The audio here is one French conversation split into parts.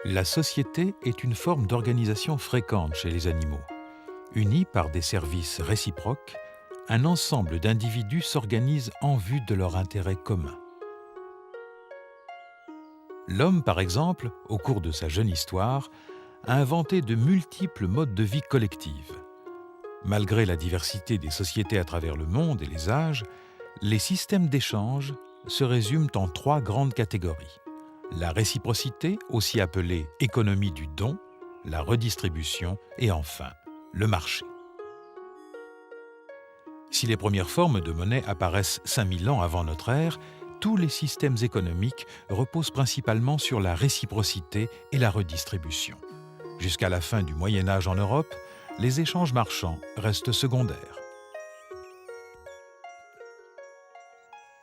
La société est une forme d'organisation fréquente chez les animaux. Unis par des services réciproques, un ensemble d'individus s'organise en vue de leur intérêt commun. L'homme, par exemple, au cours de sa jeune histoire, a inventé de multiples modes de vie collective. Malgré la diversité des sociétés à travers le monde et les âges, les systèmes d'échange se résument en 3 grandes catégories. La réciprocité, aussi appelée économie du don, la redistribution et enfin le marché. Si les premières formes de monnaie apparaissent 5000 ans avant notre ère, tous les systèmes économiques reposent principalement sur la réciprocité et la redistribution. Jusqu'à la fin du Moyen Âge en Europe, les échanges marchands restent secondaires.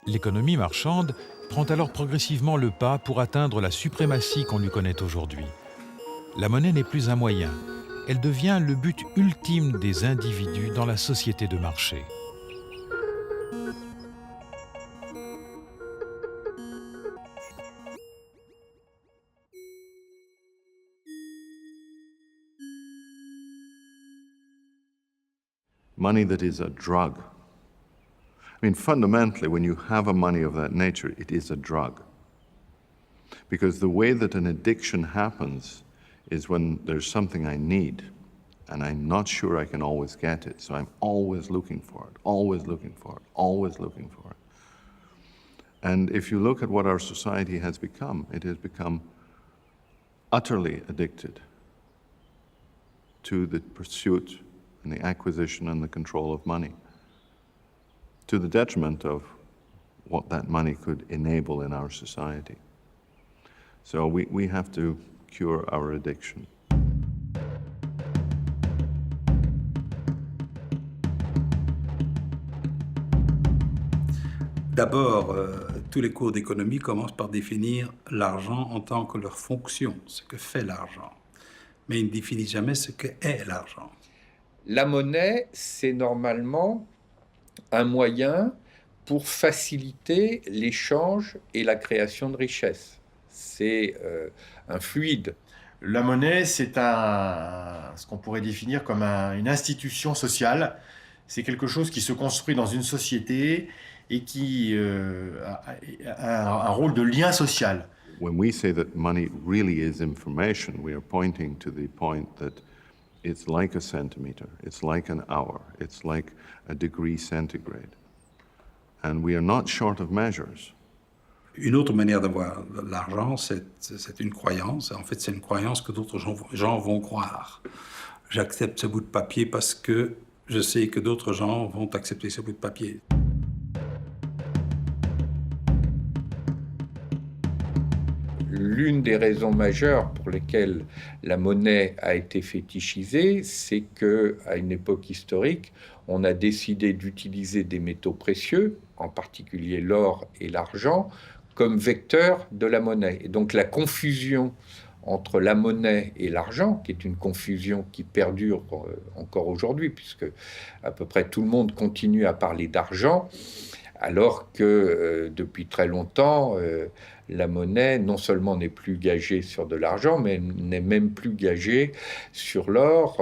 L'économie marchande prend alors progressivement le pas pour atteindre la suprématie qu'on lui connaît aujourd'hui. La monnaie n'est plus un moyen, elle devient le but ultime des individus dans la société de marché. Money that is a drug. I mean, fundamentally, when you have a money of that nature, it is a drug. Because the way that an addiction happens is when there's something I need, and I'm not sure I can always get it, so I'm always looking for it, always looking for it, always looking for it. And if you look at what our society has become, it has become utterly addicted to the pursuit and the acquisition and the control of money, to the detriment of what that money could enable in our society. So we have to cure our addiction. D'abord, tous les cours d'économie commencent par définir l'argent en tant que leur fonction, ce que fait l'argent. Mais ils ne définissent jamais ce qu'est l'argent. La monnaie, c'est normalement un moyen pour faciliter l'échange et la création de richesses. C'est un fluide. La monnaie, c'est ce qu'on pourrait définir comme une institution sociale. C'est quelque chose qui se construit dans une société et qui a un rôle de lien social. When we say that money really is information, we are pointing to the point that it's like a centimeter, it's like an hour, it's like a degree centigrade. And we are not short of measures. Une autre manière d'avoir l'argent, c'est une croyance. En fait, c'est une croyance que d'autres gens vont croire. J'accepte ce bout de papier parce que je sais que d'autres gens vont accepter ce bout de papier. L'une des raisons majeures pour lesquelles la monnaie a été fétichisée, c'est qu'à une époque historique, on a décidé d'utiliser des métaux précieux, en particulier l'or et l'argent, comme vecteurs de la monnaie. Et donc la confusion entre la monnaie et l'argent, qui est une confusion qui perdure encore aujourd'hui, puisque à peu près tout le monde continue à parler d'argent, alors que depuis très longtemps, la monnaie non seulement n'est plus gagée sur de l'argent, mais n'est même plus gagée sur l'or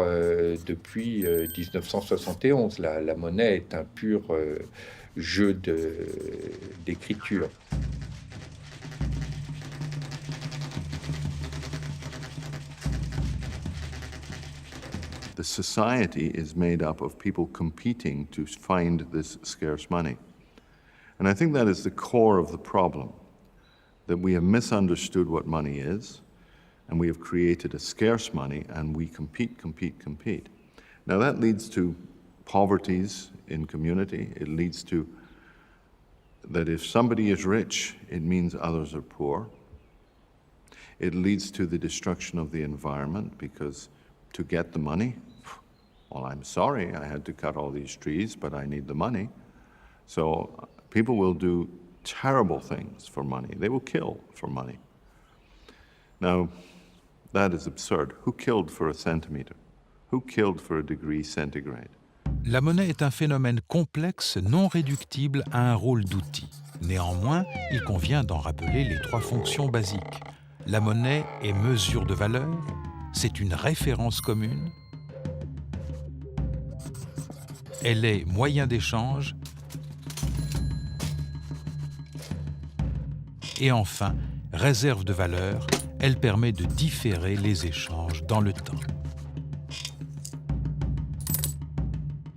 depuis 1971. La monnaie est un pur jeu d'écriture. The society is made up of people competing to find this scarce money. And I think that is the core of the problem, that we have misunderstood what money is, and we have created a scarce money, and we compete. Now that leads to poverties in community. It leads to that if somebody is rich, it means others are poor. It leads to the destruction of the environment, because to get the money, well, I'm sorry, I had to cut all these trees, but I need the money. So people will do terrible things for money. They will kill for money. Now, that is absurd. Who killed for a centimeter? Who killed for a degree centigrade? La monnaie est un phénomène complexe non réductible à un rôle d'outil. Néanmoins, il convient d'en rappeler les 3 fonctions basiques. La monnaie est mesure de valeur, c'est une référence commune. Elle est moyen d'échange. Et enfin, réserve de valeur, elle permet de différer les échanges dans le temps.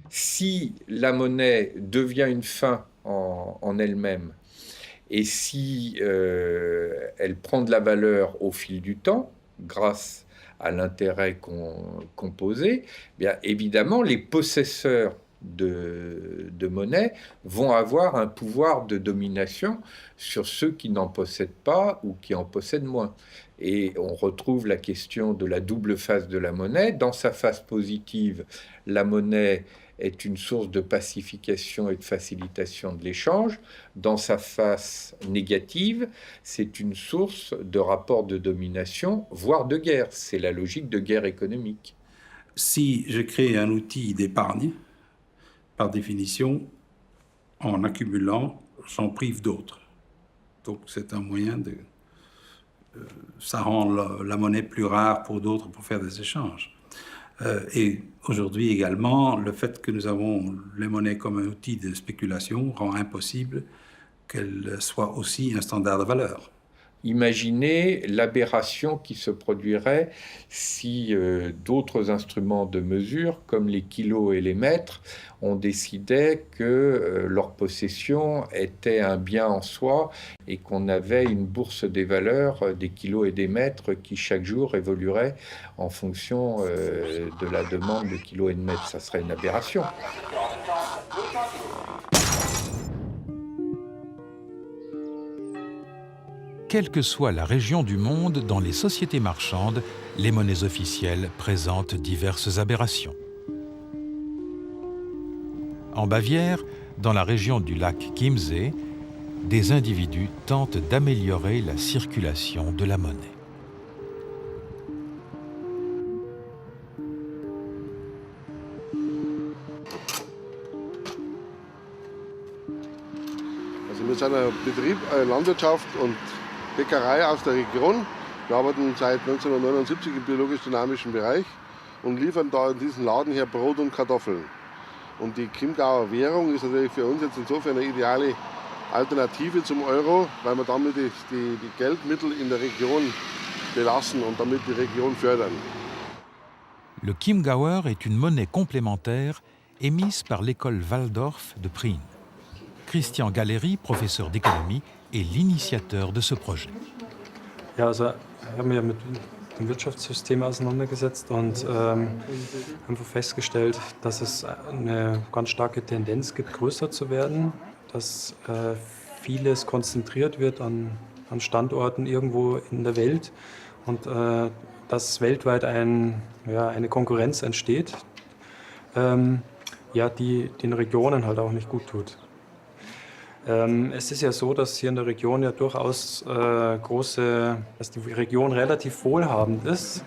Si la monnaie devient une fin en elle-même, et si elle prend de la valeur au fil du temps, grâce à l'intérêt composé, bien évidemment, les possesseurs de monnaie vont avoir un pouvoir de domination sur ceux qui n'en possèdent pas ou qui en possèdent moins. Et on retrouve la question de la double face de la monnaie. Dans sa face positive, la monnaie est une source de pacification et de facilitation de l'échange. Dans sa face négative, c'est une source de rapport de domination, voire de guerre. C'est la logique de guerre économique. Si je crée un outil d'épargne, par définition, en accumulant, j'en prive d'autres. Donc c'est un moyen de... ça rend la monnaie plus rare pour d'autres pour faire des échanges. Et aujourd'hui également, le fait que nous avons les monnaies comme un outil de spéculation rend impossible qu'elles soient aussi un standard de valeur. Imaginez l'aberration qui se produirait si d'autres instruments de mesure, comme les kilos et les mètres, on décidait que leur possession était un bien en soi et qu'on avait une bourse des valeurs des kilos et des mètres qui chaque jour évoluerait en fonction de la demande de kilos et de mètres. Ça serait une aberration. Quelle que soit la région du monde, dans les sociétés marchandes, les monnaies officielles présentent diverses aberrations. En Bavière, dans la région du lac Chiemsee, des individus tentent d'améliorer la circulation de la monnaie. Also wir sind ein Betrieb, Landwirtschaft und Bäckerei aus der Region. Wir arbeiten seit 1979 im biologisch-dynamischen Bereich und liefern da in diesen Laden hier Brot und Kartoffeln. Und die Chiemgauer Währung ist natürlich für uns jetzt insofern eine ideale Alternative zum Euro, weil wir damit die Geldmittel in der Region belassen und damit die Region fördern. Le Chiemgauer est une monnaie complémentaire émise par l'école Waldorf de Prien. Christian Galleri, professeur d'économie, est l'initiateur de ce projet. Ja, also ich habe mich mit dem Wirtschaftssystem auseinandergesetzt und einfach festgestellt, dass es eine ganz starke Tendenz gibt, größer zu werden, dass vieles konzentriert wird an Standorten irgendwo in der Welt und dass weltweit eine Konkurrenz entsteht, die den Regionen halt auch nicht gut tut. Es ist ja so, dass hier in der Region ja durchaus dass die Region relativ wohlhabend ist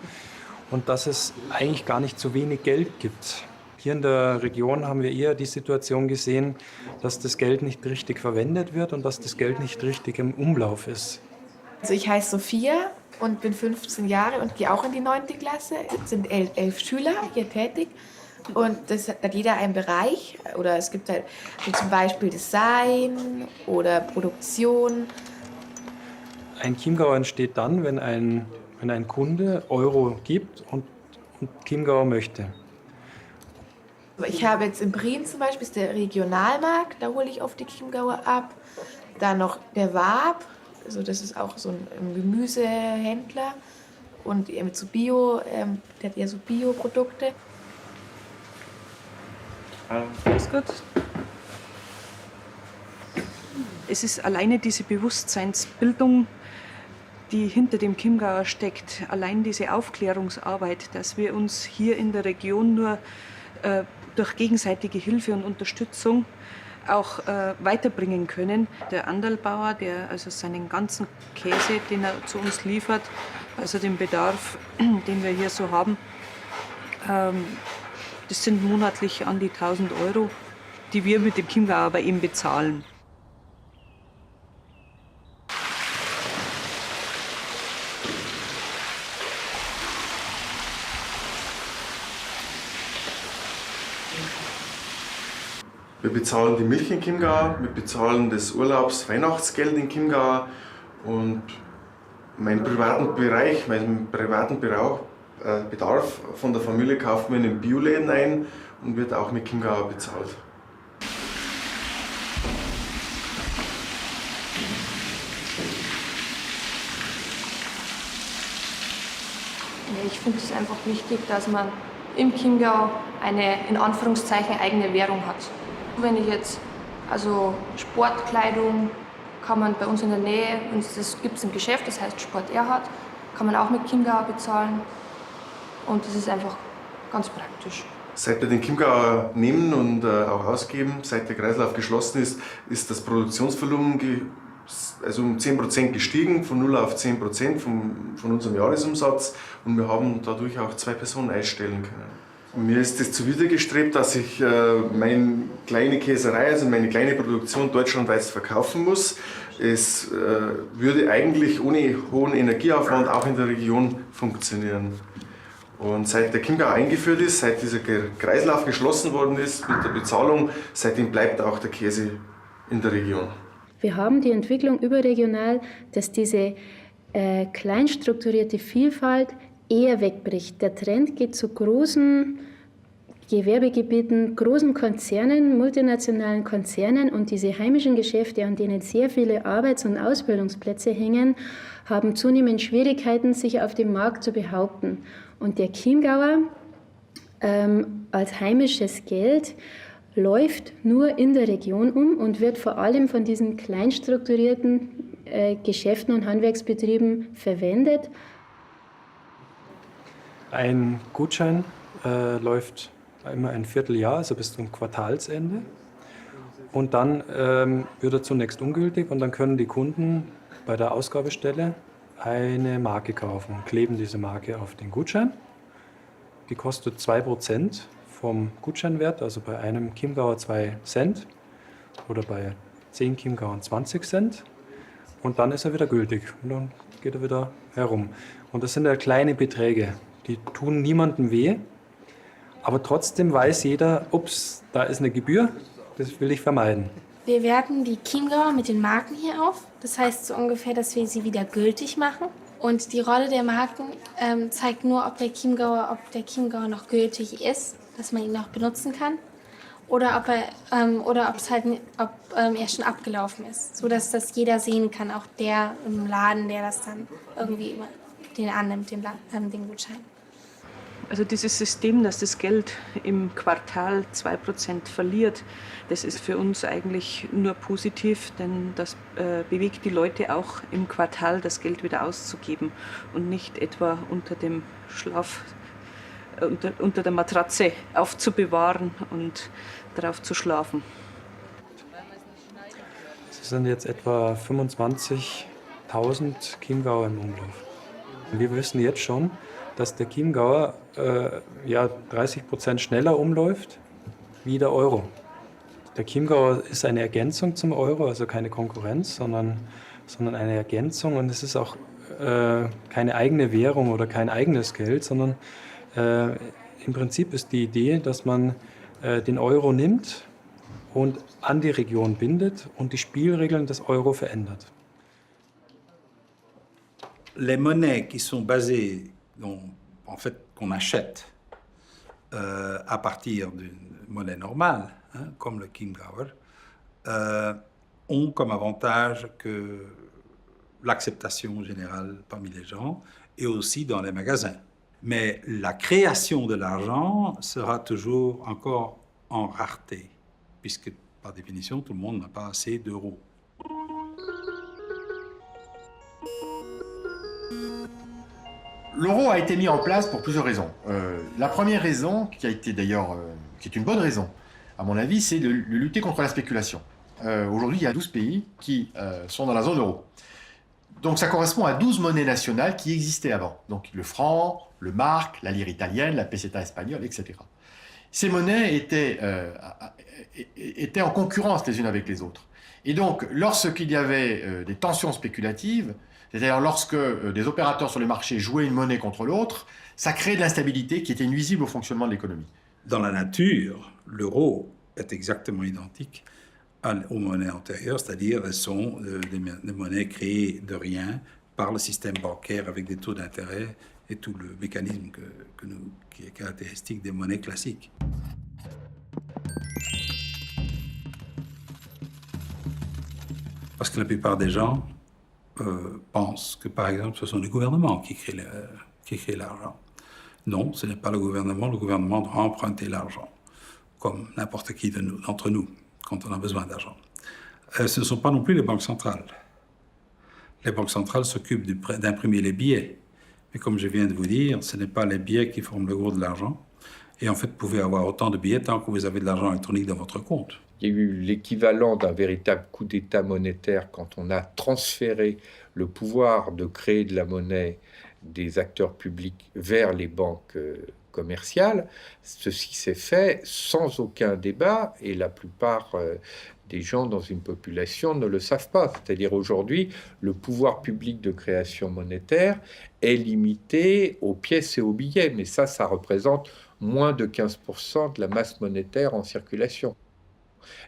und dass es eigentlich gar nicht so wenig Geld gibt. Hier in der Region haben wir eher die Situation gesehen, dass das Geld nicht richtig verwendet wird und dass das Geld nicht richtig im Umlauf ist. Also ich heiße Sophia und bin 15 Jahre und gehe auch in die 9. Klasse. Es sind 11 Schüler hier tätig. Und das hat jeder einen Bereich, oder es gibt halt zum Beispiel Design oder Produktion. Ein Chiemgauer entsteht dann, wenn ein Kunde Euro gibt und Chiemgauer möchte. Ich habe jetzt in Prien zum Beispiel ist der Regionalmarkt, da hole ich oft die Chiemgauer ab. Dann noch der Waab, also das ist auch so ein Gemüsehändler und mit so Bio, der hat eher so Bioprodukte. Alles gut. Es ist alleine diese Bewusstseinsbildung, die hinter dem Chiemgauer steckt. Allein diese Aufklärungsarbeit, dass wir uns hier in der Region nur durch gegenseitige Hilfe und Unterstützung auch weiterbringen können. Der Anderlbauer, der also seinen ganzen Käse, den er zu uns liefert, also den Bedarf, den wir hier so haben, das sind monatlich an die 1.000 Euro, die wir mit dem Chiemgauer bei ihm bezahlen. Wir bezahlen die Milch in Chiemgau, wir bezahlen das Urlaubs-Weihnachtsgeld in Chiemgau und meinen privaten Bedarf von der Familie kaufen wir in den Bioläden ein und wird auch mit Chiemgauer bezahlt. Ich finde es einfach wichtig, dass man im Chiemgau eine in Anführungszeichen eigene Währung hat. Wenn ich jetzt also Sportkleidung kann man bei uns in der Nähe, und das gibt es ein Geschäft, das heißt Sport Erhard, kann man auch mit Chiemgau bezahlen und das ist einfach ganz praktisch. Seit wir den Chiemgauer nehmen und auch ausgeben, seit der Kreislauf geschlossen ist, ist das Produktionsvolumen um 10% gestiegen, von 0 auf 10% von unserem Jahresumsatz und wir haben dadurch auch 2 Personen einstellen können. Mir ist es zuwidergestrebt, dass ich meine kleine Käserei, also meine kleine Produktion deutschlandweit verkaufen muss. Es würde eigentlich ohne hohen Energieaufwand auch in der Region funktionieren. Und seit der Chiemgau eingeführt ist, seit dieser Kreislauf geschlossen worden ist mit der Bezahlung, seitdem bleibt auch der Käse in der Region. Wir haben die Entwicklung überregional, dass diese kleinstrukturierte Vielfalt eher wegbricht. Der Trend geht zu großen Gewerbegebieten, großen Konzernen, multinationalen Konzernen und diese heimischen Geschäfte, an denen sehr viele Arbeits- und Ausbildungsplätze hängen, haben zunehmend Schwierigkeiten, sich auf dem Markt zu behaupten. Und der Chiemgauer als heimisches Geld läuft nur in der Region um und wird vor allem von diesen kleinstrukturierten Geschäften und Handwerksbetrieben verwendet. Ein Gutschein läuft immer ein Vierteljahr, also bis zum Quartalsende. Und dann wird er zunächst ungültig und dann können die Kunden bei der Ausgabestelle eine Marke kaufen und kleben diese Marke auf den Gutschein. Die kostet 2% vom Gutscheinwert, also bei einem Chiemgauer 2 Cent oder bei 10 Chiemgauern 20 Cent. Und dann ist er wieder gültig und dann geht er wieder herum. Und das sind ja kleine Beträge, die tun niemandem weh. Aber trotzdem weiß jeder, ups, da ist eine Gebühr, das will ich vermeiden. Wir werten die Chiemgauer mit den Marken hier auf. Das heißt so ungefähr, dass wir sie wieder gültig machen. Und die Rolle der Marken zeigt nur, ob der Chiemgauer noch gültig ist, dass man ihn noch benutzen kann. Oder ob er schon abgelaufen ist, sodass das jeder sehen kann, auch der im Laden, der das dann irgendwie den annimmt, den Gutschein. Also dieses System, dass das Geld im Quartal 2% verliert, das ist für uns eigentlich nur positiv, denn das bewegt die Leute auch im Quartal das Geld wieder auszugeben und nicht etwa unter dem Schlaf, unter der Matratze aufzubewahren und darauf zu schlafen. Es sind jetzt etwa 25.000 Chiemgauer im Umlauf. Wir wissen jetzt schon, dass der Chiemgauer 30% schneller umläuft wie der Euro. Der Chiemgauer ist eine Ergänzung zum Euro, also keine Konkurrenz, sondern eine Ergänzung. Und es ist auch keine eigene Währung oder kein eigenes Geld, sondern im Prinzip ist die Idee, dass man den Euro nimmt und an die Region bindet und die Spielregeln des Euro verändert. Les monnaies qui sont basées, qu'on achète à partir d'une monnaie normale, comme le Chiemgauer, ont comme avantage que l'acceptation générale parmi les gens et aussi dans les magasins. Mais la création de l'argent sera toujours encore en rareté, puisque par définition, tout le monde n'a pas assez d'euros. L'euro a été mis en place pour plusieurs raisons. La première raison, qui a été d'ailleurs, qui est une bonne raison, à mon avis, c'est de lutter contre la spéculation. Aujourd'hui, il y a 12 pays qui sont dans la zone euro. Donc ça correspond à 12 monnaies nationales qui existaient avant. Donc le franc, le mark, la lire italienne, la peseta espagnole, etc. Ces monnaies étaient en concurrence les unes avec les autres. Et donc, lorsqu'il y avait des tensions spéculatives, c'est-à-dire lorsque des opérateurs sur le marché jouaient une monnaie contre l'autre, ça créait de l'instabilité qui était nuisible au fonctionnement de l'économie. Dans la nature, l'euro est exactement identique aux monnaies antérieures, c'est-à-dire elles sont des monnaies créées de rien par le système bancaire avec des taux d'intérêt et tout le mécanisme qui est caractéristique des monnaies classiques. Parce que la plupart des gens pensent que, par exemple, ce sont les gouvernements qui créent l'argent. Non, ce n'est pas le gouvernement doit emprunter l'argent, comme n'importe qui d'entre nous, quand on a besoin d'argent. Ce ne sont pas non plus les banques centrales. Les banques centrales s'occupent d'imprimer les billets. Mais comme je viens de vous dire, ce n'est pas les billets qui forment le gros de l'argent. Et en fait, vous pouvez avoir autant de billets tant que vous avez de l'argent électronique dans votre compte. Il y a eu l'équivalent d'un véritable coup d'État monétaire quand on a transféré le pouvoir de créer de la monnaie des acteurs publics vers les banques commerciales. Ceci s'est fait sans aucun débat et la plupart des gens dans une population ne le savent pas. C'est-à-dire aujourd'hui, le pouvoir public de création monétaire est limité aux pièces et aux billets, mais ça représente moins de 15% de la masse monétaire en circulation.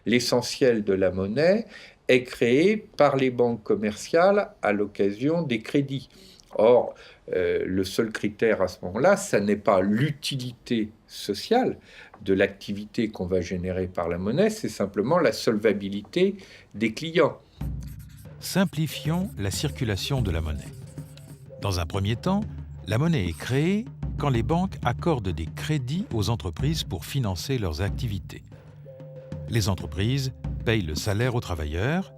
L'essentiel de la monnaie est créé par les banques commerciales à l'occasion des crédits. Or, le seul critère à ce moment-là, ça n'est pas l'utilité sociale de l'activité qu'on va générer par la monnaie, c'est simplement la solvabilité des clients. Simplifions la circulation de la monnaie. Dans un premier temps, la monnaie est créée quand les banques accordent des crédits aux entreprises pour financer leurs activités. Les entreprises payent le salaire aux travailleurs.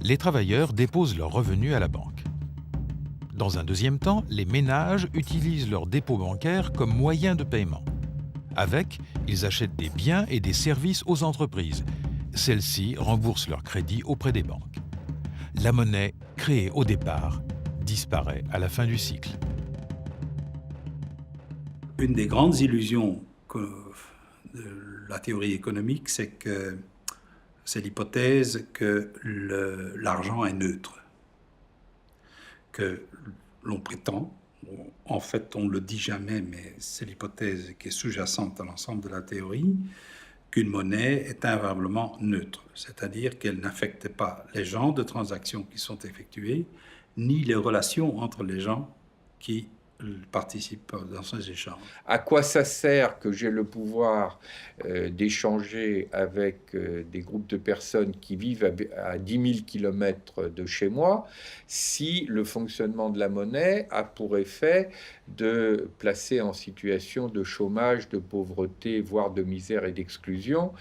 Les travailleurs déposent leurs revenus à la banque. Dans un deuxième temps, les ménages utilisent leurs dépôts bancaires comme moyen de paiement. Avec, ils achètent des biens et des services aux entreprises. Celles-ci remboursent leurs crédits auprès des banques. La monnaie, créée au départ, disparaît à la fin du cycle. Une des grandes illusions de la théorie économique, c'est l'hypothèse que l'argent est neutre. Que l'on prétend, en fait on ne le dit jamais, mais c'est l'hypothèse qui est sous-jacente à l'ensemble de la théorie, qu'une monnaie est invariablement neutre, c'est-à-dire qu'elle n'affecte pas les genres de transactions qui sont effectuées, ni les relations entre les gens qui participent dans ces échanges. À quoi ça sert que j'ai le pouvoir d'échanger avec des groupes de personnes qui vivent à 10 000 km de chez moi si le fonctionnement de la monnaie a pour effet de placer en situation de chômage, de pauvreté, voire de misère et d'exclusion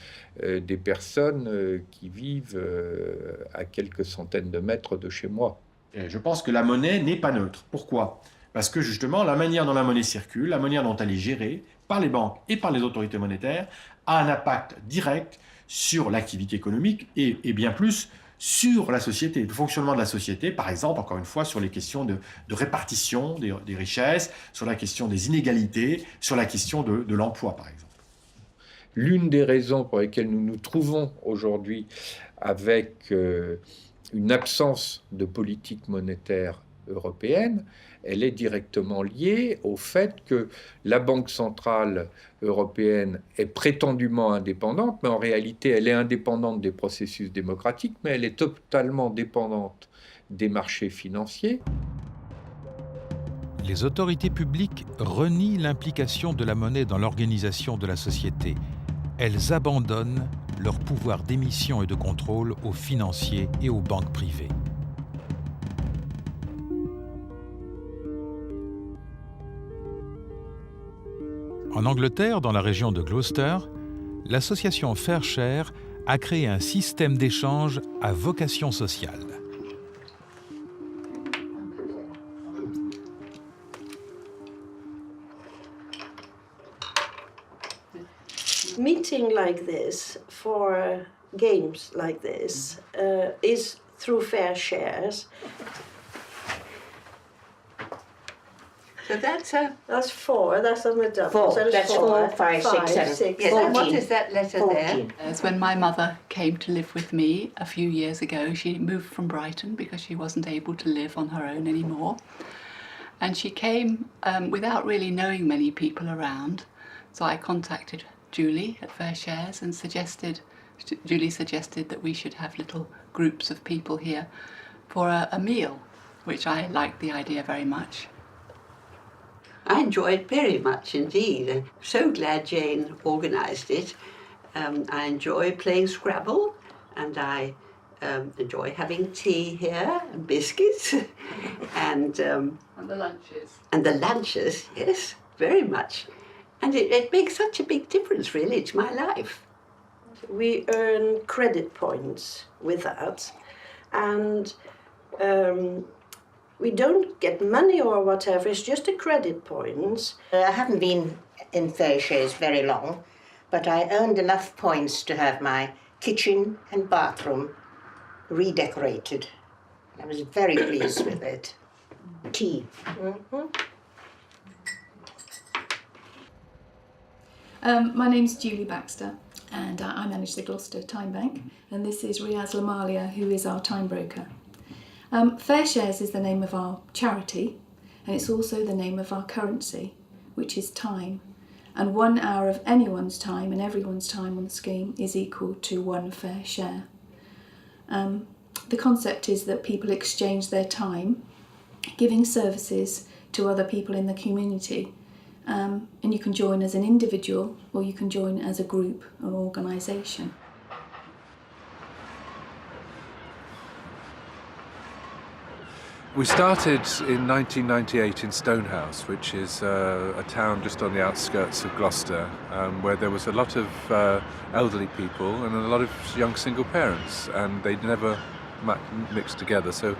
des personnes qui vivent à quelques centaines de mètres de chez moi? Et je pense que la monnaie n'est pas neutre. Pourquoi ? Parce que justement, la manière dont la monnaie circule, la manière dont elle est gérée par les banques et par les autorités monétaires, a un impact direct sur l'activité économique et bien plus sur la société, le fonctionnement de la société, par exemple, encore une fois, sur les questions de répartition des richesses, sur la question des inégalités, sur la question de l'emploi, par exemple. L'une des raisons pour lesquelles nous nous trouvons aujourd'hui avec une absence de politique monétaire européenne, elle est directement liée au fait que la Banque centrale européenne est prétendument indépendante, mais en réalité, elle est indépendante des processus démocratiques, mais elle est totalement dépendante des marchés financiers. Les autorités publiques renient l'implication de la monnaie dans l'organisation de la société. Elles abandonnent leur pouvoir d'émission et de contrôle aux financiers et aux banques privées. En Angleterre, dans la région de Gloucester, l'association FairShare a créé un système d'échange à vocation sociale. Meeting like this for games like this is through FairShares. So that's four. That's on the double. four. So That's 4, 5, 6, 7. Yes, and what is that letter 14. There? It's when my mother came to live with me a few years ago. She moved from Brighton because she wasn't able to live on her own anymore. And she came without really knowing many people around. So I contacted Julie at Fair Shares and Julie suggested that we should have little groups of people here for a meal, which I liked the idea very much. I enjoyed it very much indeed. I'm so glad Jane organised it. I enjoy playing Scrabble, and I enjoy having tea here and biscuits and the lunches. And the lunches, yes, very much. And it makes such a big difference, really, to my life. We earn credit points with that, and we don't get money or whatever, it's just a credit points. I haven't been in Fair Shares very long, but I earned enough points to have my kitchen and bathroom redecorated. I was very pleased with it. Tea. My name's Julie Baxter, and I manage the Gloucester Time Bank, and this is Riaz Lamalia, who is our time broker. Fair Shares is the name of our charity, and it's also the name of our currency, which is time. And 1 hour of anyone's time and everyone's time on the scheme is equal to 1 fair share. The concept is that people exchange their time giving services to other people in the community, and you can join as an individual or you can join as a group or organisation. We started in 1998 in Stonehouse, which is a town just on the outskirts of Gloucester, where there was a lot of elderly people and a lot of young single parents, and they'd never mixed together. So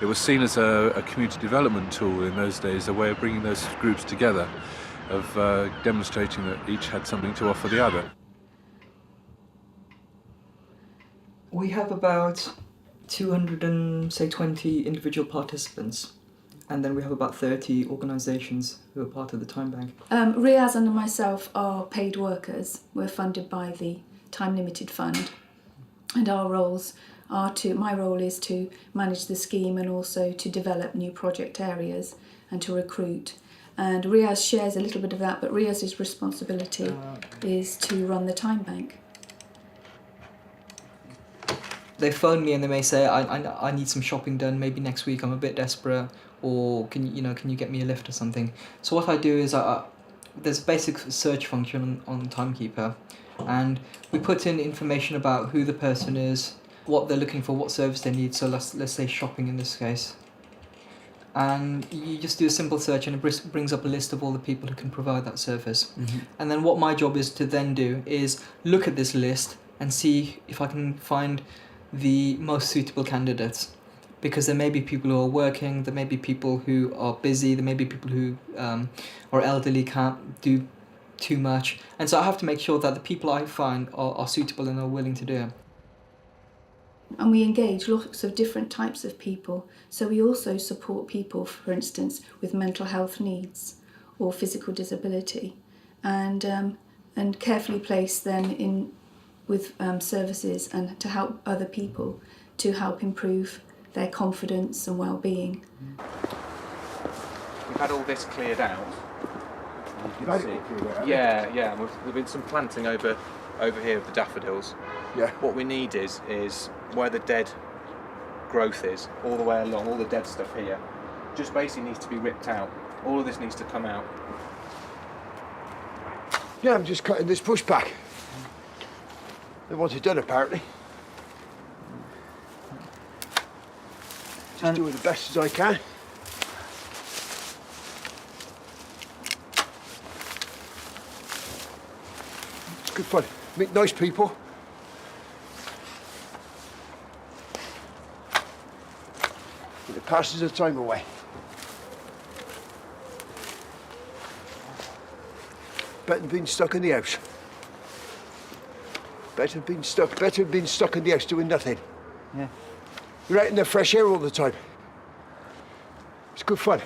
it was seen as a community development tool in those days, a way of bringing those groups together, of demonstrating that each had something to offer the other. We have about 220 individual participants, and then we have about 30 organisations who are part of the Time Bank. Riaz and myself are paid workers. We're funded by the Time Limited Fund, and our roles are my role is to manage the scheme and also to develop new project areas and to recruit. And Riaz shares a little bit of that, but Riaz's responsibility is to run the Time Bank. They phone me and they may say, I need some shopping done, maybe next week, I'm a bit desperate, or can you get me a lift or something? So what I do is there's a basic search function on Timekeeper, and we put in information about who the person is, what they're looking for, what service they need, so let's say shopping in this case. And you just do a simple search and it brings up a list of all the people who can provide that service. Mm-hmm. And then what my job is to then do is look at this list and see if I can find the most suitable candidates, because there may be people who are working, there may be people who are busy, there may be people who are elderly, can't do too much, and so I have to make sure that the people I find are suitable and are willing to do it. And we engage lots of different types of people, so we also support people, for instance, with mental health needs or physical disability, and carefully place them with services and to help other people to help improve their confidence and well-being. We've had all this cleared out. You can see. Yeah. There's been some planting over here of the daffodils. Yeah. What we need is where the dead growth is, all the way along, all the dead stuff here, just basically needs to be ripped out. All of this needs to come out. Yeah, I'm just cutting this bush back. They want it done, apparently. Just doing the best as I can. It's good fun. Meet nice people. And it passes the time away. Better than being stuck in the house. Better than being stuck in the house doing nothing. Yeah. You're out in the fresh air all the time. It's good fun.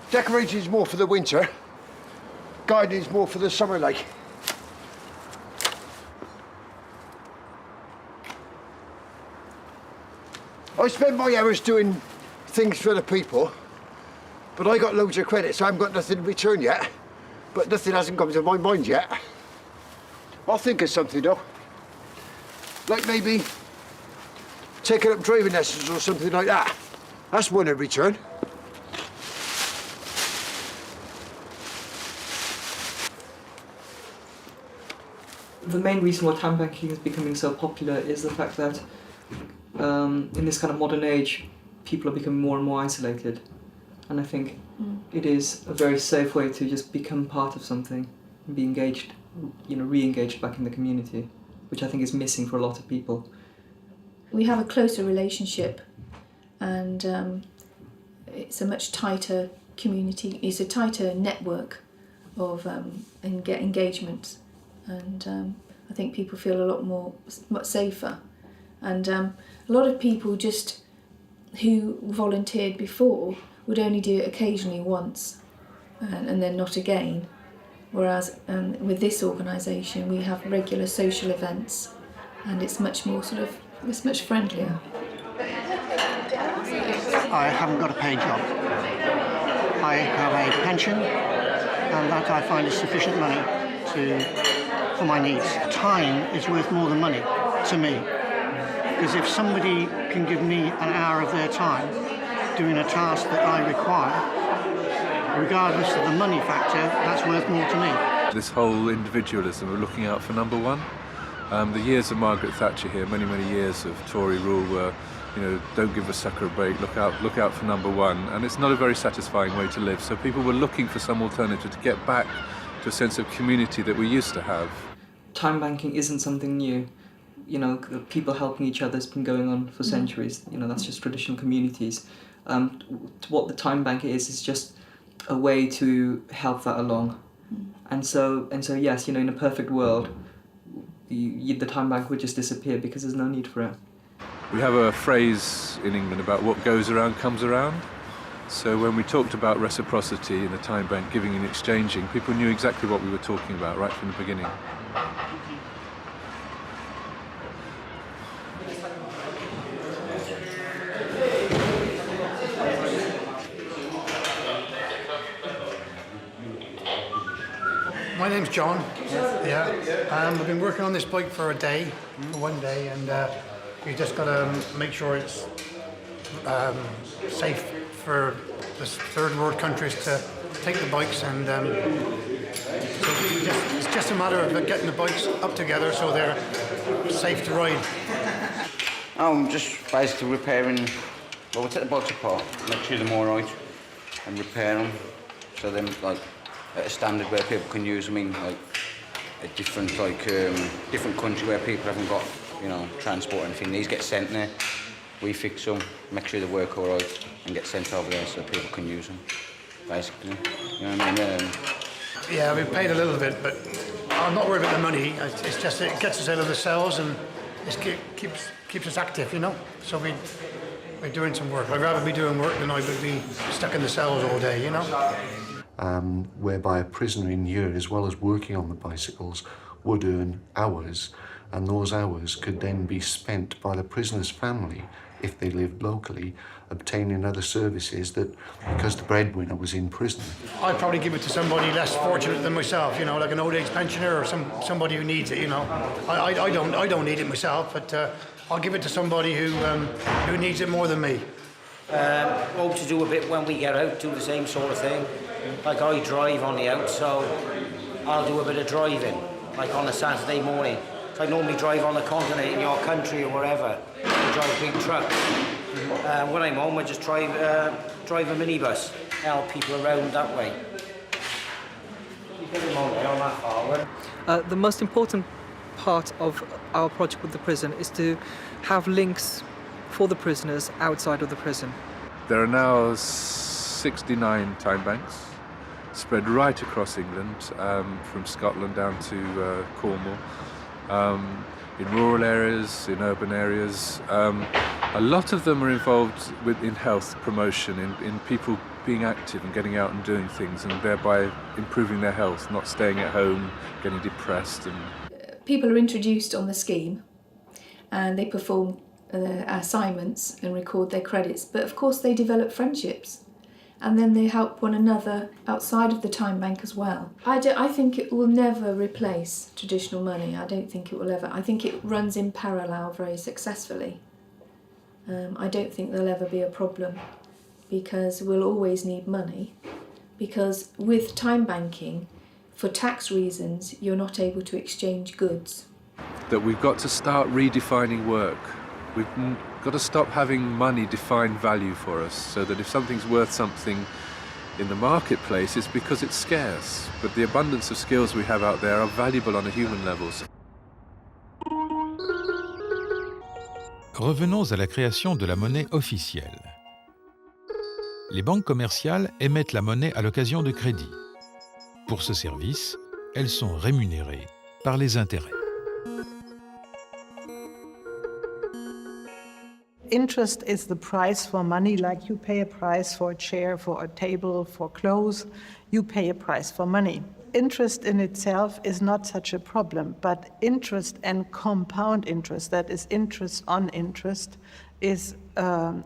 Decorating is more for the winter. Gardening is more for the summer, like. I spend my hours doing things for the people, but I got loads of credit, so I haven't got nothing in return yet. but nothing hasn't come to my mind yet. I'll think of something though. Like maybe taking up driving lessons or something like that. That's one in return. The main reason why time banking is becoming so popular is the fact that in this kind of modern age, people are becoming more and more isolated. And I think it is a very safe way to just become part of something and be engaged, re-engaged back in the community, which I think is missing for a lot of people. We have a closer relationship, and it's a much tighter community, it's a tighter network of engagement, and I think people feel a lot much safer. And a lot of people just who volunteered before would only do it occasionally once and then not again. Whereas with this organisation we have regular social events and it's much more it's much friendlier. I haven't got a paid job. I have a pension and that I find is sufficient money for my needs. Time is worth more than money to me. Because if somebody can give me an hour of their time doing a task that I require, regardless of the money factor, that's worth more to me. This whole individualism of looking out for number one. The years of Margaret Thatcher here, many, many years of Tory rule were, don't give a sucker a break, look out for number one. And it's not a very satisfying way to live. So people were looking for some alternative to get back to a sense of community that we used to have. Time banking isn't something new. People helping each other has been going on for centuries. That's just traditional communities. What the time bank is just a way to help that along. And so yes, in a perfect world, the time bank would just disappear because there's no need for it. We have a phrase in England about what goes around comes around. So when we talked about reciprocity in the time bank, giving and exchanging, people knew exactly what we were talking about right from the beginning. My name's John. Yeah. I've been working on this bike for one day, and we've just got to make sure it's safe for the third world countries to take the bikes, and so it's just a matter of getting the bikes up together so they're safe to ride. I'm just basically repairing. Well, we take the bikes apart, make sure they're all right, and repair them so then at a standard where people can use them in a different different country where people haven't got transport or anything. These get sent there, we fix them, make sure they work all right, and get sent over there so people can use them. Basically, you know what I mean? Yeah, we paid a little bit, but I'm not worried about the money. It's just it gets us out of the cells and it keeps us active, So we're doing some work. I'd rather be doing work than I would be stuck in the cells all day, Whereby a prisoner in here, as well as working on the bicycles, would earn hours, and those hours could then be spent by the prisoner's family, if they lived locally, obtaining other services that, because the breadwinner was in prison. I'd probably give it to somebody less fortunate than myself, like an old age pensioner or somebody who needs it, I don't need it myself, but I'll give it to somebody who needs it more than me. Hope to do a bit when we get out, do the same sort of thing. Like I drive on the out, so I'll do a bit of driving, like on a Saturday morning. So I normally drive on the continent in your country or wherever. I drive big trucks. When I'm home, I just drive a minibus, help people around that way. The most important part of our project with the prison is to have links for the prisoners outside of the prison. There are now 69 time banks spread right across England, from Scotland down to Cornwall, in rural areas, in urban areas. A lot of them are involved in health promotion, in people being active and getting out and doing things, and thereby improving their health, not staying at home, getting depressed. People are introduced on the scheme and they perform assignments and record their credits, but of course they develop friendships and then they help one another outside of the time bank as well. I think it will never replace traditional money. I don't think it will ever. I think it runs in parallel very successfully. I don't think there'll ever be a problem because we'll always need money, because with time banking, for tax reasons, you're not able to exchange goods. That we've got to start redefining work. We've got to stop having money define value for us, so that if something's worth something in the marketplace, it's because it's scarce. But the abundance of skills we have out there are valuable on a human level. Revenons à la création de la monnaie officielle. Les banques commerciales émettent la monnaie à l'occasion de crédits. Pour ce service, elles sont rémunérées par les intérêts. Interest is the price for money, like you pay a price for a chair, for a table, for clothes. You pay a price for money. Interest in itself is not such a problem, but interest and compound interest, that is interest on interest, is an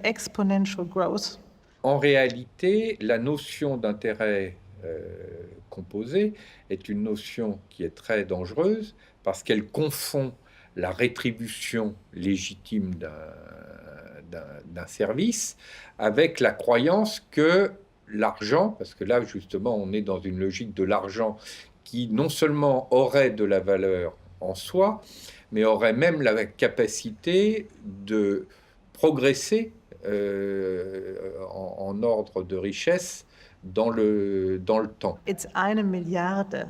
exponential growth. En réalité, la notion d'intérêt composé est une notion qui est très dangereuse parce qu'elle confond la rétribution légitime d'un service avec la croyance que l'argent, parce que là justement on est dans une logique de l'argent qui non seulement aurait de la valeur en soi, mais aurait même la capacité de progresser en ordre de richesse dans le temps. It's 1 Milliarde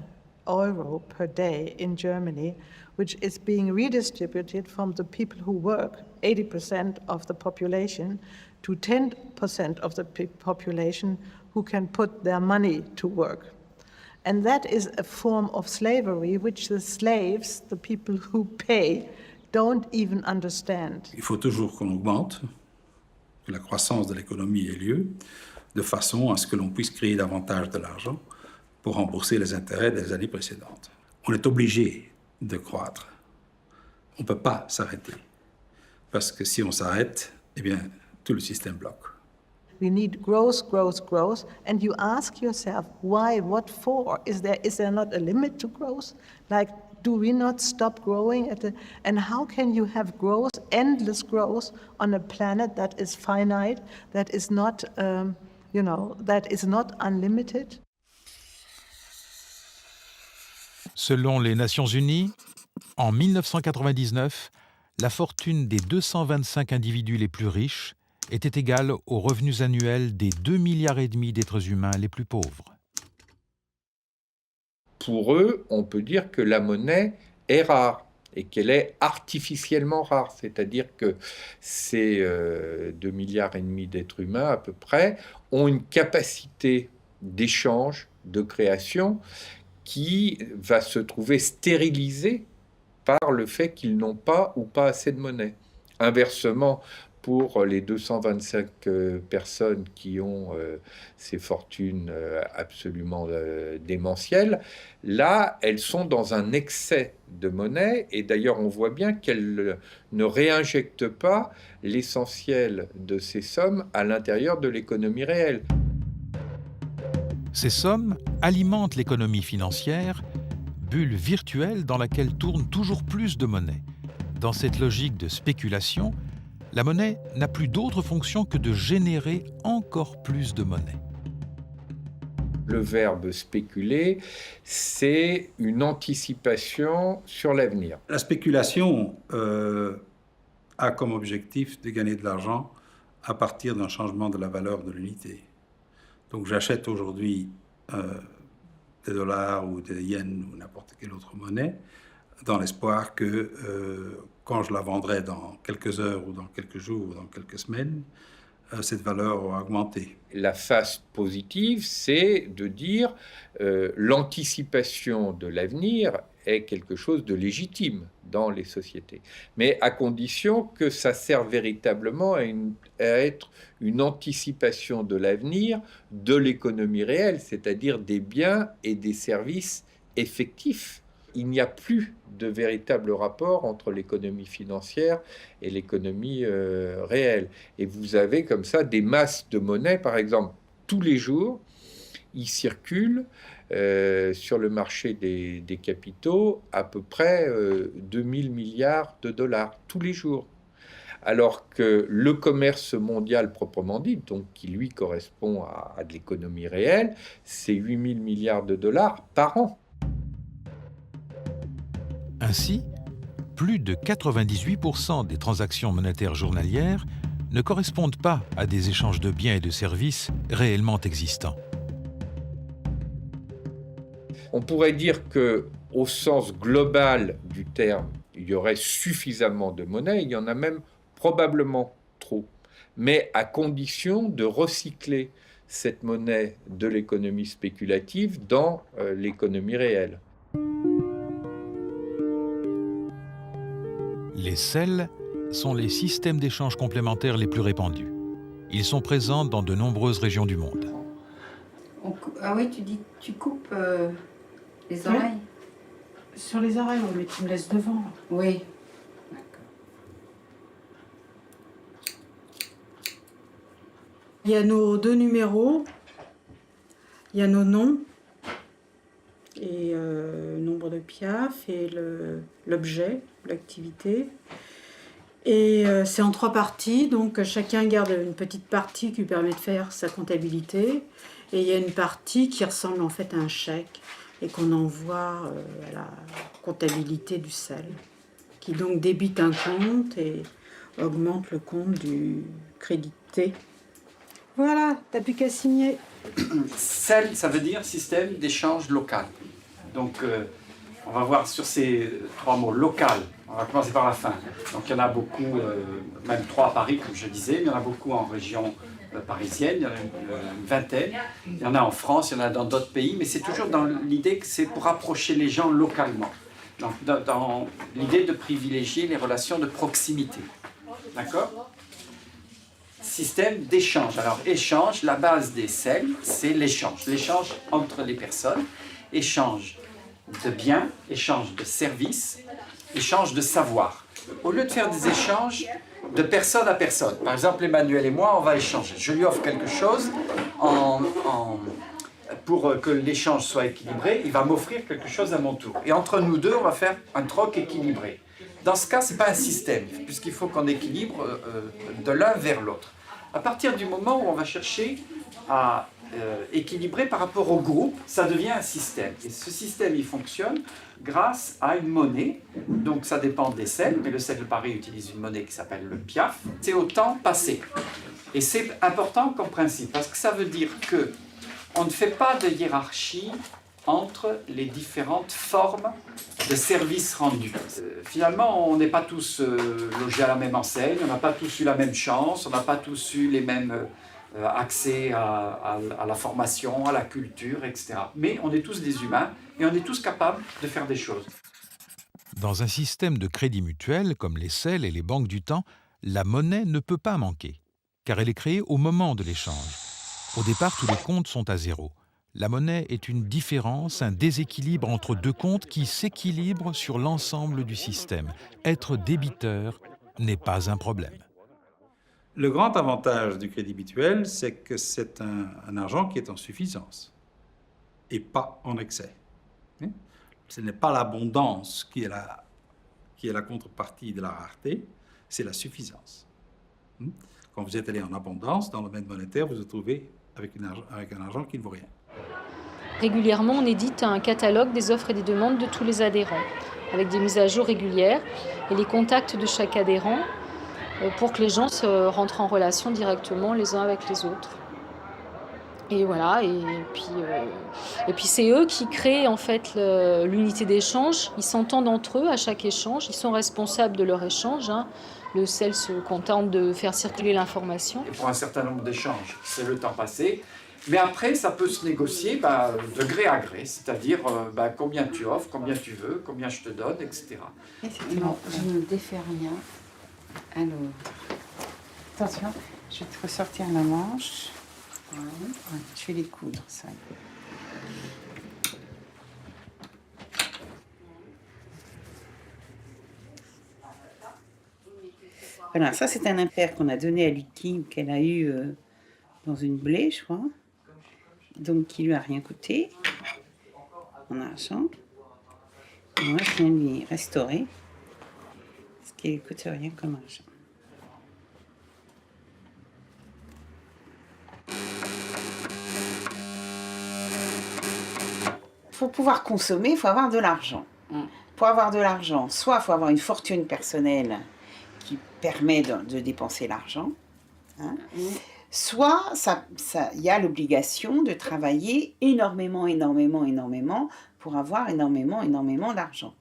Euro per day in Germany, which is being redistributed from the people who work, 80% of the population, to 10% of the population who can put their money to work. And that is a form of slavery which the slaves, the people who pay, don't even understand. Il faut toujours qu'on augmente, que la croissance de l'économie ait lieu, de façon à ce que l'on puisse créer davantage de l'argent pour rembourser les intérêts des années précédentes. On est obligé de croître. On ne peut pas s'arrêter. Parce que si on s'arrête, eh bien, tout le système bloque. We need growth, growth, growth, and you ask yourself, why, what for? Is there not a limit to growth? Like, do we not stop growing and how can you have growth, endless growth, on a planet that is finite, that is not, that is not unlimited? Selon les Nations Unies, en 1999, la fortune des 225 individus les plus riches était égale aux revenus annuels des 2,5 milliards d'êtres humains les plus pauvres. Pour eux, on peut dire que la monnaie est rare et qu'elle est artificiellement rare, c'est-à-dire que ces 2,5 milliards d'êtres humains à peu près ont une capacité d'échange, de création qui va se trouver stérilisée par le fait qu'ils n'ont pas ou pas assez de monnaie. Inversement, pour les 225 personnes qui ont ces fortunes absolument démentielles, là, elles sont dans un excès de monnaie, et d'ailleurs, on voit bien qu'elles ne réinjectent pas l'essentiel de ces sommes à l'intérieur de l'économie réelle. Ces sommes alimentent l'économie financière, bulle virtuelle dans laquelle tourne toujours plus de monnaie. Dans cette logique de spéculation, la monnaie n'a plus d'autre fonction que de générer encore plus de monnaie. Le verbe spéculer, c'est une anticipation sur l'avenir. La spéculation a comme objectif de gagner de l'argent à partir d'un changement de la valeur de l'unité. Donc j'achète aujourd'hui des dollars ou des yens ou n'importe quelle autre monnaie dans l'espoir que quand je la vendrai dans quelques heures ou dans quelques jours ou dans quelques semaines, cette valeur aura augmenté. La face positive, c'est de dire l'anticipation de l'avenir est quelque chose de légitime dans les sociétés, mais à condition que ça serve véritablement à être une anticipation de l'avenir de l'économie réelle, c'est-à-dire des biens et des services effectifs. il n'y a plus de véritable rapport entre l'économie financière et l'économie réelle. Et vous avez comme ça des masses de monnaie, par exemple, tous les jours, il circule sur le marché des capitaux à peu près 2000 milliards de dollars tous les jours. Alors que le commerce mondial proprement dit, donc qui lui correspond à de l'économie réelle, c'est 8000 milliards de dollars par an. Ainsi, plus de 98% des transactions monétaires journalières ne correspondent pas à des échanges de biens et de services réellement existants. On pourrait dire que, au sens global du terme, il y aurait suffisamment de monnaie, il y en a même probablement trop, mais à condition de recycler cette monnaie de l'économie spéculative dans l'économie réelle. Les CEL sont les systèmes d'échange complémentaires les plus répandus. Ils sont présents dans de nombreuses régions du monde. Ah oui, tu coupes les oreilles? Sur les oreilles, oui, mais tu me laisses devant. Oui. Il y a nos 2 numéros, il y a nos noms, et nombre de piaf, et l'objet, l'activité. Et c'est en 3 parties, donc chacun garde une petite partie qui lui permet de faire sa comptabilité. Et il y a une partie qui ressemble en fait à un chèque et qu'on envoie à la comptabilité du CEL, qui donc débite un compte et augmente le compte du crédité. Voilà, t'as plus qu'à signer. CEL, ça veut dire système d'échange local. Donc, on va voir sur ces 3 mots, local. On va commencer par la fin. Donc, il y en a beaucoup, même 3 à Paris, comme je disais, mais il y en a beaucoup en région parisienne, il y en a une vingtaine. Il y en a en France, il y en a dans d'autres pays, mais c'est toujours dans l'idée que c'est pour rapprocher les gens localement. Donc, dans l'idée de privilégier les relations de proximité. D'accord ? Système d'échange. Alors, échange, la base des CEL, c'est l'échange. L'échange entre les personnes, échange de biens, échange de services, échange de savoir. Au lieu de faire des échanges de personne à personne, par exemple, Emmanuel et moi, on va échanger. Je lui offre quelque chose pour que l'échange soit équilibré, il va m'offrir quelque chose à mon tour. Et entre nous deux, on va faire un troc équilibré. Dans ce cas, ce n'est pas un système, puisqu'il faut qu'on équilibre de l'un vers l'autre. À partir du moment où on va chercher à équilibrer par rapport au groupe, ça devient un système. Et ce système, il fonctionne grâce à une monnaie. Donc ça dépend des CEL, mais le CEL de Paris utilise une monnaie qui s'appelle le piaf. C'est au temps passé. Et c'est important comme principe, parce que ça veut dire qu'on ne fait pas de hiérarchie entre les différentes formes de services rendus. Finalement, on n'est pas tous logés à la même enseigne, on n'a pas tous eu la même chance, on n'a pas tous eu les mêmes accès à la formation, à la culture, etc. Mais on est tous des humains et on est tous capables de faire des choses. Dans un système de crédit mutuel, comme les CEL et les banques du temps, la monnaie ne peut pas manquer, car elle est créée au moment de l'échange. Au départ, tous les comptes sont à zéro. La monnaie est une différence, un déséquilibre entre 2 comptes qui s'équilibrent sur l'ensemble du système. Être débiteur n'est pas un problème. Le grand avantage du crédit mutuel, c'est que c'est un argent qui est en suffisance et pas en excès. Ce n'est pas l'abondance qui est la contrepartie de la rareté, c'est la suffisance. Quand vous êtes allé en abondance, dans le domaine monétaire, vous vous retrouvez avec un argent qui ne vaut rien. Régulièrement, on édite un catalogue des offres et des demandes de tous les adhérents, avec des mises à jour régulières et les contacts de chaque adhérent pour que les gens se rentrent en relation directement les uns avec les autres. Et voilà, et puis c'est eux qui créent en fait l'unité d'échange. Ils s'entendent entre eux à chaque échange, ils sont responsables de leur échange. Le CEL se contente de faire circuler l'information. Et pour un certain nombre d'échanges, c'est le temps passé. Mais après, ça peut se négocier de gré à gré, c'est-à-dire combien tu offres, combien tu veux, combien je te donne, etc. Non, je ne défais rien. Alors, attention, je vais te ressortir la manche. Voilà. Je vais les coudre, ça. Voilà, ça c'est un impair qu'on a donné à Lucky, qu'elle a eu dans une blé, je crois. Donc qui lui a rien coûté en argent. Et moi je viens lui restaurer ce qui ne coûte rien comme argent. Pour pouvoir consommer, il faut avoir de l'argent. Pour avoir de l'argent, soit il faut avoir une fortune personnelle qui permet de dépenser l'argent, hein, soit il y a l'obligation de travailler énormément pour avoir énormément d'argent.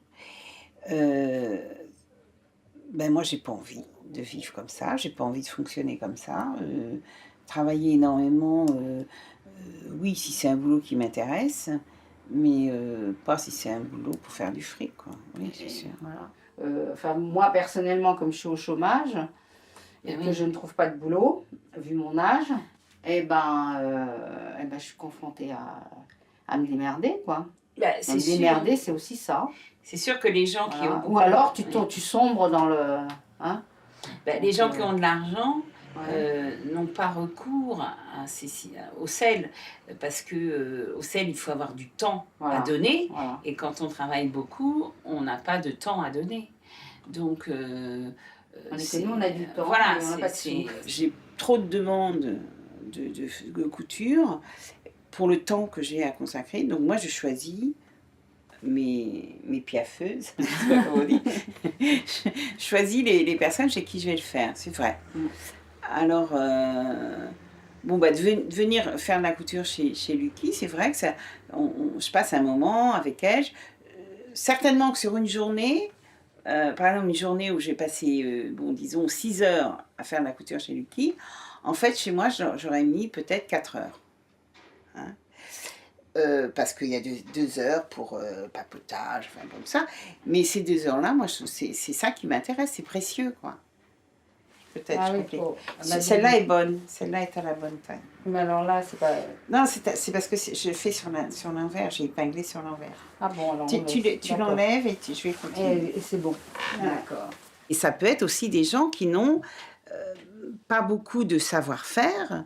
Moi, j'ai pas envie de vivre comme ça, j'ai pas envie de fonctionner comme ça. Travailler énormément, oui, si c'est un boulot qui m'intéresse, mais pas si c'est un boulot pour faire du fric, quoi. Oui, c'est sûr. Voilà. Moi, personnellement, comme je suis au chômage et que je ne trouve pas de boulot, vu mon âge, je suis confrontée à me démerder, quoi. Me démerder, c'est aussi ça. C'est sûr que les gens qui ont... Ou alors, tu sombres dans le... Hein. Les gens qui ont de l'argent... n'ont pas recours au sel, parce que au sel, il faut avoir du temps à donner, et quand on travaille beaucoup, on n'a pas de temps à donner. Donc, nous, on a du temps, voilà, mais on n'a pas de sous. J'ai trop de demandes de couture pour le temps que j'ai à consacrer, donc moi, je choisis mes piaffeuses, je sais pas comment on dit. Je choisis les personnes chez qui je vais le faire, c'est vrai. Alors, de venir faire de la couture chez Lucky, c'est vrai que je passe un moment avec elle. Certainement que sur une journée, par exemple une journée où j'ai passé, disons 6 heures à faire de la couture chez Lucky, en fait, chez moi, j'aurais mis peut-être 4 heures. Hein, parce qu'il y a 2 heures pour papotage, enfin comme ça. Mais ces 2 heures-là, moi, c'est ça qui m'intéresse, c'est précieux, quoi. Peut-être, celle-là est bonne, celle-là est à la bonne taille. Mais alors là, c'est pas... Non, c'est parce que je fais sur l'envers, j'ai épinglé sur l'envers. Ah bon, alors tu l'enlèves et je vais continuer. Et c'est bon. D'accord. Et ça peut être aussi des gens qui n'ont pas beaucoup de savoir-faire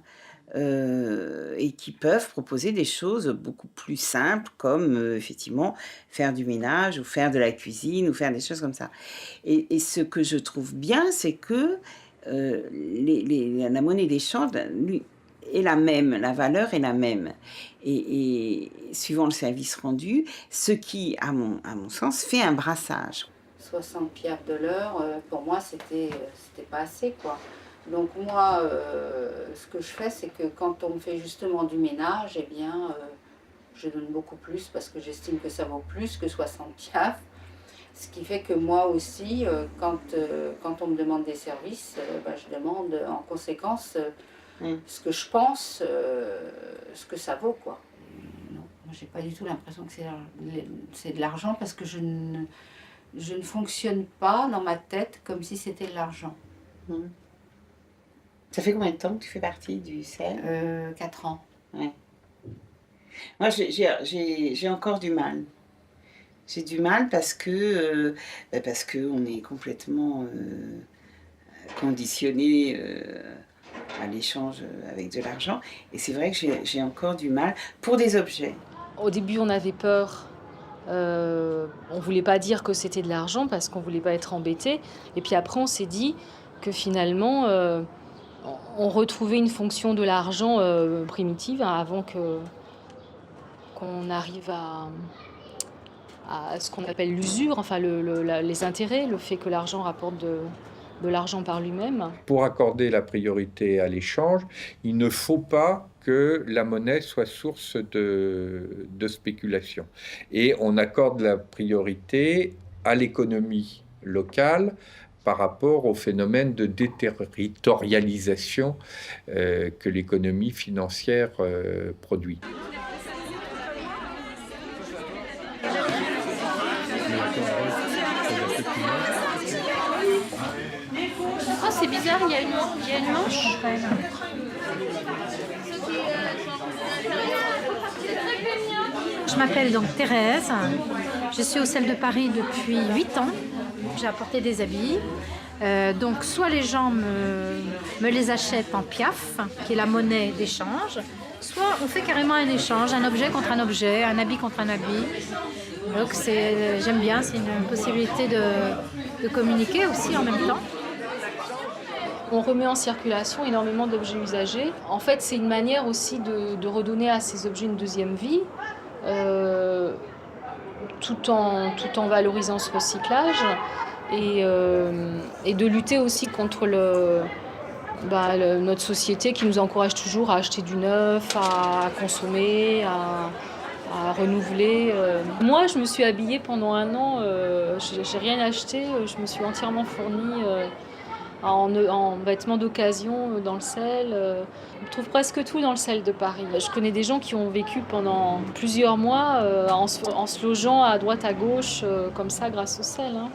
et qui peuvent proposer des choses beaucoup plus simples, comme effectivement faire du ménage ou faire de la cuisine ou faire des choses comme ça. Et ce que je trouve bien, c'est que la monnaie d'échange est la même, la valeur est la même. Et suivant le service rendu, ce qui, à mon sens, fait un brassage. 60 piastres de l'heure, pour moi, c'était pas assez, quoi. Donc moi, ce que je fais, c'est que quand on me fait justement du ménage, eh bien, je donne beaucoup plus parce que j'estime que ça vaut plus que 60 piastres. Ce qui fait que moi aussi, quand on me demande des services, je demande en conséquence ce que je pense, ce que ça vaut, quoi. Non, moi j'ai pas du tout l'impression que c'est de l'argent parce que je ne fonctionne pas dans ma tête comme si c'était de l'argent. Ça fait combien de temps que tu fais partie du sel 4 ans. Ouais. Moi j'ai encore du mal. J'ai du mal parce que on est complètement conditionné à l'échange avec de l'argent. Et c'est vrai que j'ai encore du mal pour des objets. Au début, on avait peur. On voulait pas dire que c'était de l'argent parce qu'on voulait pas être embêté. Et puis après, on s'est dit que finalement, on retrouvait une fonction de l'argent primitive avant qu'on arrive à ce qu'on appelle l'usure, enfin les intérêts, le fait que l'argent rapporte de l'argent par lui-même. Pour accorder la priorité à l'échange, il ne faut pas que la monnaie soit source de spéculation. Et on accorde la priorité à l'économie locale par rapport au phénomène de déterritorialisation que l'économie financière produit. Oh, c'est bizarre, il y a une manche. Je m'appelle donc Thérèse. Je suis au sel de Paris depuis 8 ans. J'ai apporté des habits. Donc soit les gens me les achètent en piaf, qui est la monnaie d'échange, soit on fait carrément un échange, un objet contre un objet, un habit contre un habit. Donc j'aime bien, c'est une possibilité de communiquer aussi en même temps. On remet en circulation énormément d'objets usagés. En fait, c'est une manière aussi de redonner à ces objets une deuxième vie, tout en valorisant ce recyclage et de lutter aussi contre notre société qui nous encourage toujours à acheter du neuf, à consommer, à renouveler. Moi, je me suis habillée pendant un an, j'ai rien acheté, je me suis entièrement fournie en vêtements d'occasion dans le sel. On trouve presque tout dans le sel de Paris. Je connais des gens qui ont vécu pendant plusieurs mois en se logeant à droite à gauche comme ça grâce au sel. Hein.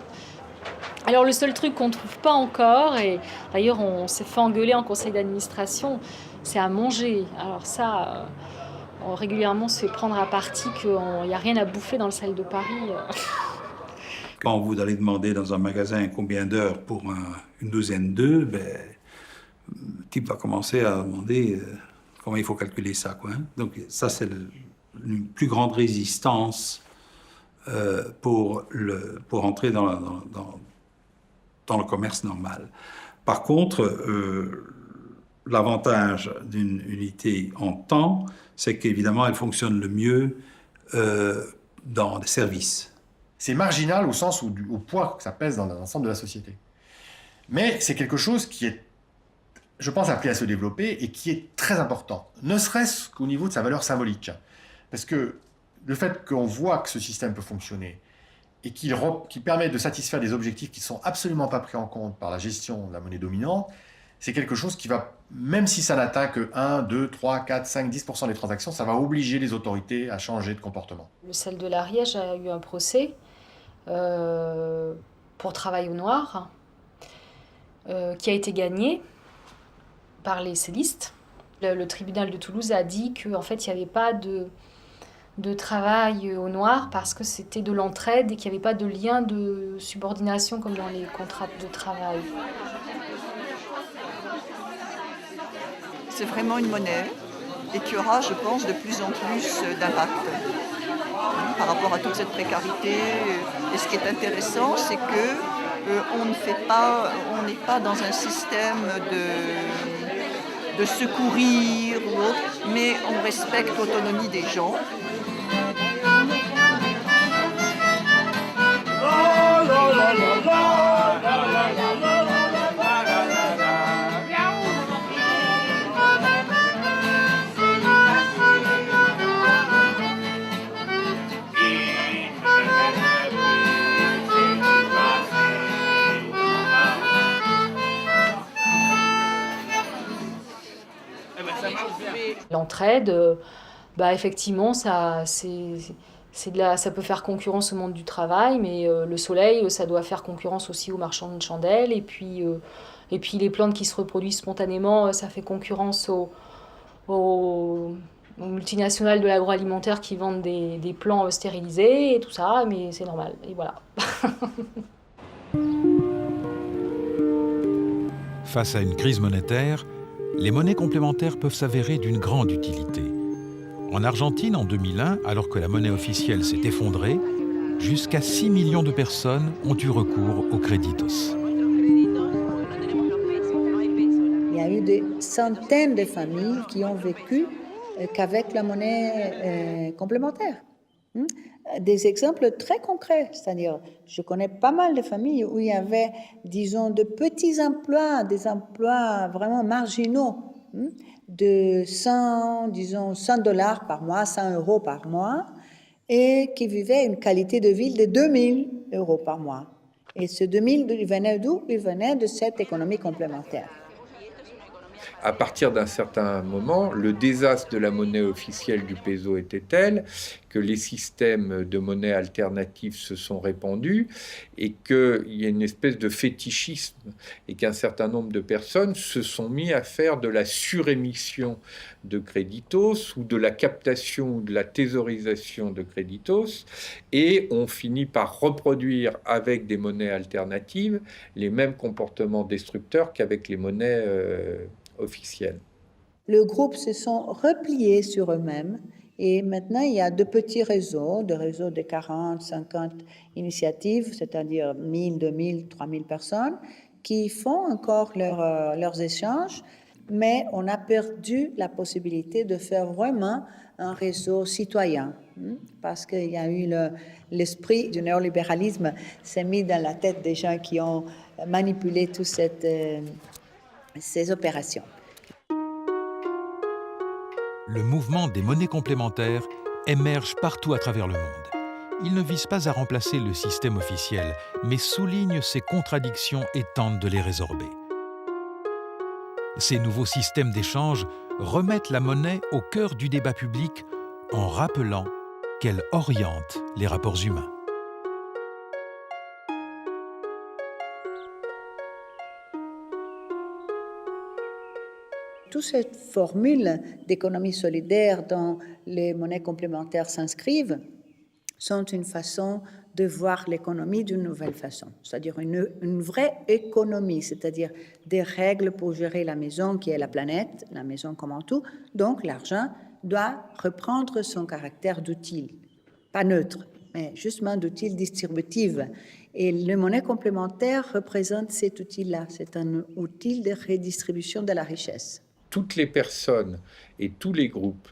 Alors le seul truc qu'on ne trouve pas encore, et d'ailleurs on s'est fait engueuler en conseil d'administration, c'est à manger. Alors ça, régulièrement on se fait prendre à partie qu'il n'y a rien à bouffer dans le sel de Paris. Quand vous allez demander dans un magasin combien d'heures pour une douzaine d'œufs, le type va commencer à demander comment il faut calculer ça, quoi. Hein. Donc ça, c'est une plus grande résistance pour entrer dans le commerce normal. Par contre, l'avantage d'une unité en temps, c'est qu'évidemment, elle fonctionne le mieux dans des services. C'est marginal au sens au poids que ça pèse dans l'ensemble de la société. Mais c'est quelque chose qui est, je pense, appelé à se développer et qui est très important, ne serait-ce qu'au niveau de sa valeur symbolique. Parce que le fait qu'on voit que ce système peut fonctionner et qu'il permet de satisfaire des objectifs qui ne sont absolument pas pris en compte par la gestion de la monnaie dominante, c'est quelque chose qui va, même si ça n'atteint que 1, 2, 3, 4, 5, 10% des transactions, ça va obliger les autorités à changer de comportement. Le sel de l'Ariège a eu un procès pour travail au noir, qui a été gagné par les sélistes. Le tribunal de Toulouse a dit qu'en fait, il n'y avait pas de travail au noir parce que c'était de l'entraide et qu'il n'y avait pas de lien de subordination comme dans les contrats de travail. C'est vraiment une monnaie et qui aura, je pense, de plus en plus d'impact par rapport à toute cette précarité. Et ce qui est intéressant, c'est que on n'est pas dans un système de secourir ou autre, mais on respecte l'autonomie des gens. L'entraide, effectivement, ça peut faire concurrence au monde du travail, mais le soleil, ça doit faire concurrence aussi aux marchands de chandelles. Et puis les plantes qui se reproduisent spontanément, ça fait concurrence aux multinationales de l'agroalimentaire qui vendent des plants stérilisés et tout ça, mais c'est normal. Et voilà. Face à une crise monétaire, les monnaies complémentaires peuvent s'avérer d'une grande utilité. En Argentine, en 2001, alors que la monnaie officielle s'est effondrée, jusqu'à 6 millions de personnes ont eu recours aux créditos. Il y a eu des centaines de familles qui ont vécu qu'avec la monnaie complémentaire. Des exemples très concrets, c'est-à-dire, je connais pas mal de familles où il y avait, disons, de petits emplois, des emplois vraiment marginaux, de 100 $ par mois, 100 € par mois, et qui vivaient une qualité de vie de 2000 € par mois. Et ce 2000, il venait d'où? Il venait de cette économie complémentaire. À partir d'un certain moment, le désastre de la monnaie officielle du peso était tel que les systèmes de monnaie alternative se sont répandus et qu'il y a une espèce de fétichisme et qu'un certain nombre de personnes se sont mis à faire de la surémission de créditos ou de la captation ou de la thésaurisation de créditos et ont fini par reproduire avec des monnaies alternatives les mêmes comportements destructeurs qu'avec les monnaies officielles. Le groupe se sont repliés sur eux-mêmes et maintenant il y a de petits réseaux, des réseaux de 40, 50 initiatives, c'est-à-dire 1000, 2000, 3000 personnes qui font encore leurs échanges, mais on a perdu la possibilité de faire vraiment un réseau citoyen parce qu'il y a eu l'esprit du néolibéralisme s'est mis dans la tête des gens qui ont manipulé toutes ces opérations. Le mouvement des monnaies complémentaires émerge partout à travers le monde. Il ne vise pas à remplacer le système officiel, mais souligne ses contradictions et tente de les résorber. Ces nouveaux systèmes d'échange remettent la monnaie au cœur du débat public en rappelant qu'elle oriente les rapports humains. Toute cette formule d'économie solidaire dont les monnaies complémentaires s'inscrivent sont une façon de voir l'économie d'une nouvelle façon, c'est-à-dire une vraie économie, c'est-à-dire des règles pour gérer la maison qui est la planète, la maison comme en tout. Donc l'argent doit reprendre son caractère d'utile, pas neutre, mais justement d'utile distributif. Et les monnaies complémentaires représentent cet outil-là, c'est un outil de redistribution de la richesse. Toutes les personnes et tous les groupes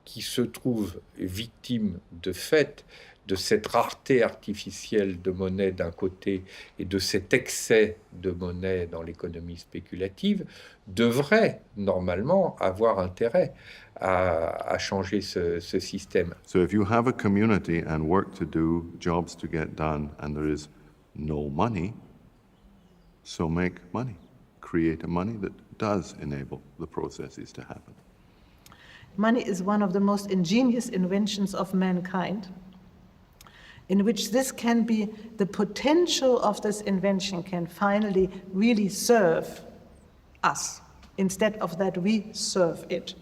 qui se trouvent victimes de fait de cette rareté artificielle de monnaie d'un côté et de cet excès de monnaie dans l'économie spéculative devraient normalement avoir intérêt à changer ce système. So if you have a community and work to do, jobs to get done, and there is no money, so make money. Create a money that does enable the processes to happen. Money is one of the most ingenious inventions of mankind, in which this can be, the potential of this invention can finally really serve us, instead of that we serve it.